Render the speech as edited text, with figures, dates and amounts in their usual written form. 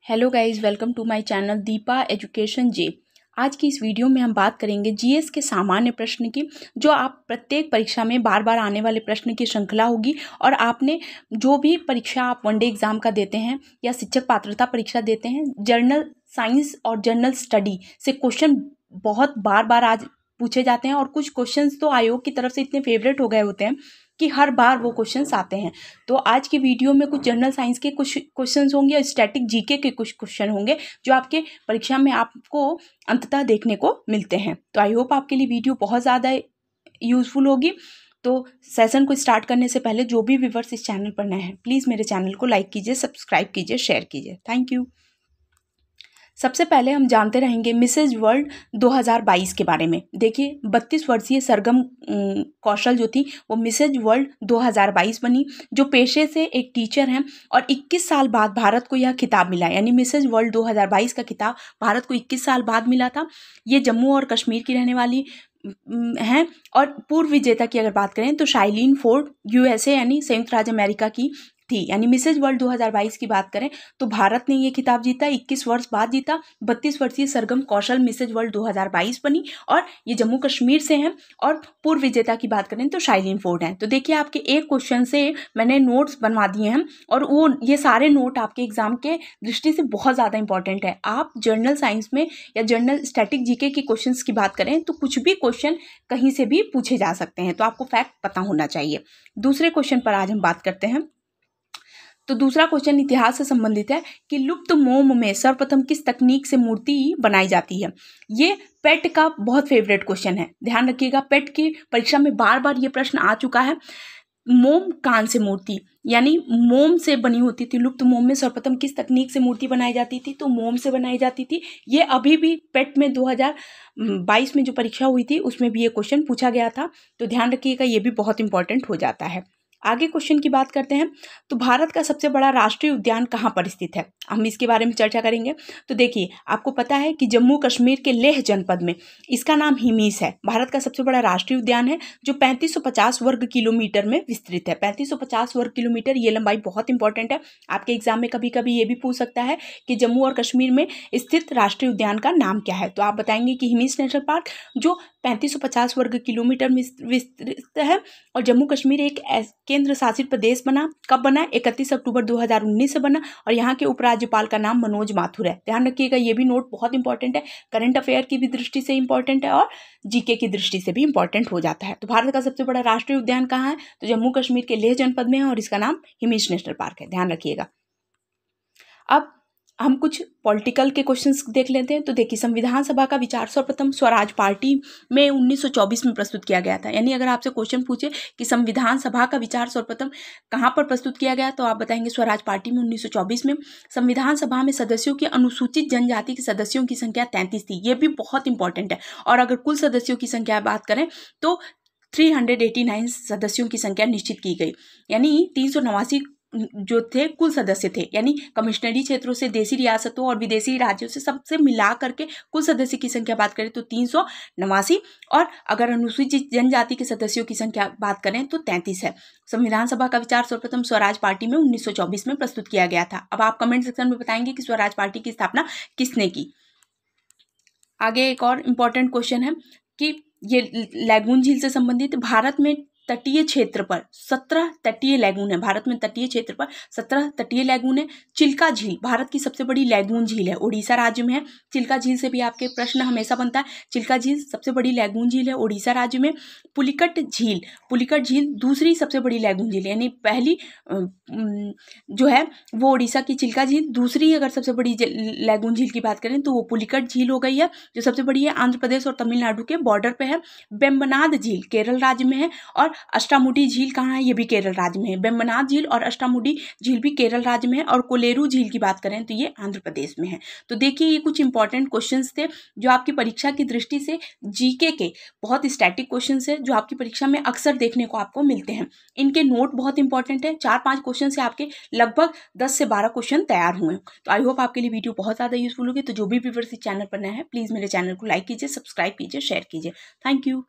Hello guys, welcome to my channel Deepa education जे। आज की इस वीडियो में हम बात करेंगे जीएस के सामान्य प्रश्न की, जो आप प्रत्येक परीक्षा में बार बार आने वाले प्रश्न की श्रृंखला होगी। और आपने जो भी परीक्षा आप वनडे एग्जाम का देते हैं या शिक्षक पात्रता परीक्षा देते हैं, जर्नल साइंस और जर्नल स्टडी से क्वेश्चन बहुत बार बार आज पूछे जाते हैं। और कुछ क्वेश्चंस तो आयोग की तरफ से इतने फेवरेट हो गए होते हैं कि हर बार वो क्वेश्चंस आते हैं। तो आज की वीडियो में कुछ जनरल साइंस के कुछ क्वेश्चंस होंगे और स्टैटिक जीके के कुछ क्वेश्चन होंगे जो आपके परीक्षा में आपको अंततः देखने को मिलते हैं। तो आई होप आपके लिए वीडियो बहुत ज़्यादा यूजफुल होगी। तो सेशन को स्टार्ट करने से पहले जो भी व्यूअर्स इस चैनल पर नए हैं, प्लीज़ मेरे चैनल को लाइक कीजिए, सब्सक्राइब कीजिए, शेयर कीजिए। Thank you. सबसे पहले हम जानते रहेंगे मिसेज वर्ल्ड 2022 के बारे में। देखिए, 32 वर्षीय सरगम कौशल जो थी वो मिसेज वर्ल्ड 2022 बनी, जो पेशे से एक टीचर हैं। और 21 साल बाद भारत को यह खिताब मिला, यानी मिसेज वर्ल्ड 2022 का खिताब भारत को 21 साल बाद मिला था। ये जम्मू और कश्मीर की रहने वाली हैं। और पूर्व विजेता की अगर बात करें तो शाइलीन फोर्ड यूएसए यानी संयुक्त राज्य अमेरिका की थी। यानी मिसेज वर्ल्ड 2022 की बात करें तो भारत ने ये खिताब जीता, 21 वर्ष बाद जीता। 32 वर्षीय सरगम कौशल मिसेज वर्ल्ड 2022 बनी और ये जम्मू कश्मीर से हैं। और पूर्व विजेता की बात करें तो शाइलीन फोर्ड हैं। तो देखिए, आपके एक क्वेश्चन से मैंने नोट्स बनवा दिए हैं और वो ये सारे नोट आपके एग्जाम के दृष्टि से बहुत ज़्यादा इंपॉर्टेंट है। आप जर्नल साइंस में या जर्नल स्टैटिक जीके के क्वेश्चन की बात करें तो कुछ भी क्वेश्चन कहीं से भी पूछे जा सकते हैं, तो आपको फैक्ट पता होना चाहिए। दूसरे क्वेश्चन पर आज हम बात करते हैं। तो दूसरा क्वेश्चन इतिहास से संबंधित है कि लुप्त मोम में सर्वप्रथम किस तकनीक से मूर्ति बनाई जाती है। ये पेट का बहुत फेवरेट क्वेश्चन है, ध्यान रखिएगा। पेट की परीक्षा में बार बार ये प्रश्न आ चुका है। मोम कान से मूर्ति, यानी मोम से बनी होती थी। लुप्त मोम में सर्वप्रथम किस तकनीक से मूर्ति बनाई जाती थी, तो मोम से बनाई जाती थी। ये अभी भी पेट में 2022 में जो परीक्षा हुई थी उसमें भी ये क्वेश्चन पूछा गया था, तो ध्यान रखिएगा, ये भी बहुत इंपॉर्टेंट हो जाता है। आगे क्वेश्चन की बात करते हैं। तो भारत का सबसे बड़ा राष्ट्रीय उद्यान कहाँ पर स्थित है, हम इसके बारे में चर्चा करेंगे। तो देखिए, आपको पता है कि जम्मू कश्मीर के लेह जनपद में इसका नाम हिमीस है। भारत का सबसे बड़ा राष्ट्रीय उद्यान है जो 3550 वर्ग किलोमीटर में विस्तृत है। 3550 वर्ग किलोमीटर, ये लंबाई बहुत इंपॉर्टेंट है। आपके एग्जाम में कभी कभी ये भी पूछ सकता है कि जम्मू और कश्मीर में स्थित राष्ट्रीय उद्यान का नाम क्या है, तो आप बताएंगे कि हिमीस नेशनल पार्क, जो 3550 वर्ग किलोमीटर में विस्तृत है। और जम्मू कश्मीर एक केंद्र शासित प्रदेश बना, कब बना, 31 अक्टूबर 2019 से बना। और यहाँ के उपराज्यपाल का नाम मनोज माथुर है। ध्यान रखिएगा, ये भी नोट बहुत इंपॉर्टेंट है, करंट अफेयर की भी दृष्टि से इंपॉर्टेंट है और जीके की दृष्टि से भी इंपॉर्टेंट हो जाता है। तो भारत का सबसे बड़ा राष्ट्रीय उद्यान कहाँ है, तो जम्मू कश्मीर के लेह जनपद में है और इसका नाम हिमीस नेशनल पार्क है, ध्यान रखिएगा। अब हम कुछ पॉलिटिकल के क्वेश्चंस देख लेते हैं। तो देखिए, संविधान सभा का विचार सर्वप्रथम स्वराज पार्टी में 1924 में प्रस्तुत किया गया था। यानी अगर आपसे क्वेश्चन पूछे कि संविधान सभा का विचार सर्वप्रथम कहाँ पर प्रस्तुत किया गया, तो आप बताएंगे स्वराज पार्टी में 1924 में। संविधान सभा में सदस्यों की अनुसूचित जनजाति के सदस्यों की संख्या 33 थी, ये भी बहुत इंपॉर्टेंट है। और अगर कुल सदस्यों की संख्या बात करें तो 389 सदस्यों की संख्या निश्चित की गई, यानी 389 जो थे कुल सदस्य थे। यानी कमिश्नरी क्षेत्रों से, देशी रियासतों और विदेशी राज्यों से सबसे मिला करके कुल सदस्य की संख्या बात करें तो 389। और अगर अनुसूचित जनजाति के सदस्यों की संख्या बात करें तो 33 है। संविधान सभा का विचार सर्वप्रथम स्वराज पार्टी में 1924 में प्रस्तुत किया गया था। अब आप कमेंट सेक्शन में बताएंगे कि स्वराज पार्टी की स्थापना किसने की। आगे एक और इम्पॉर्टेंट क्वेश्चन है कि ये लैगून झील से संबंधित। भारत में तटीय क्षेत्र पर 17 तटीय लैगून है। भारत में तटीय क्षेत्र पर 17 तटीय लैगून है। चिल्का झील भारत की सबसे बड़ी लैगून झील है, उड़ीसा राज्य में है। चिल्का झील से भी आपके प्रश्न हमेशा बनता है। चिल्का झील सबसे बड़ी लैगून झील है, उड़ीसा राज्य में। पुलिकट झील दूसरी सबसे बड़ी लैगून झील, यानी पहली जो है वो उड़ीसा की चिल्का झील, दूसरी अगर सबसे बड़ी लैगून झील की बात करें तो वो पुलिकट झील हो गई है, जो सबसे बड़ी है। आंध्र प्रदेश और तमिलनाडु के बॉर्डर पे है। बेम्बनाद झील केरल राज्य में है। और अष्टामुडी झील कहाँ है, ये भी केरल राज्य में है। बेम्बनाद झील और अष्टामुडी झील भी केरल राज्य में है। और कोलेरू झील की बात करें तो ये आंध्र प्रदेश में है। तो देखिए, ये कुछ इंपॉर्टेंट क्वेश्चंस थे जो आपकी परीक्षा की दृष्टि से जीके के बहुत स्टैटिक क्वेश्चंस है, जो आपकी परीक्षा में अक्सर देखने को आपको मिलते हैं। इनके नोट बहुत इंपॉर्टेंट है। 4-5 क्वेश्चन से आपके लगभग 10 से 12 क्वेश्चन तैयार हुए हैं। तो आई होप आपके लिए वीडियो बहुत ज़्यादा यूजफुल होगी। तो जो भी व्यूअर्स इस चैनल पर नए हैं, प्लीज़ मेरे चैनल को लाइक कीजिए, सब्सक्राइब कीजिए, शेयर कीजिए। Thank you.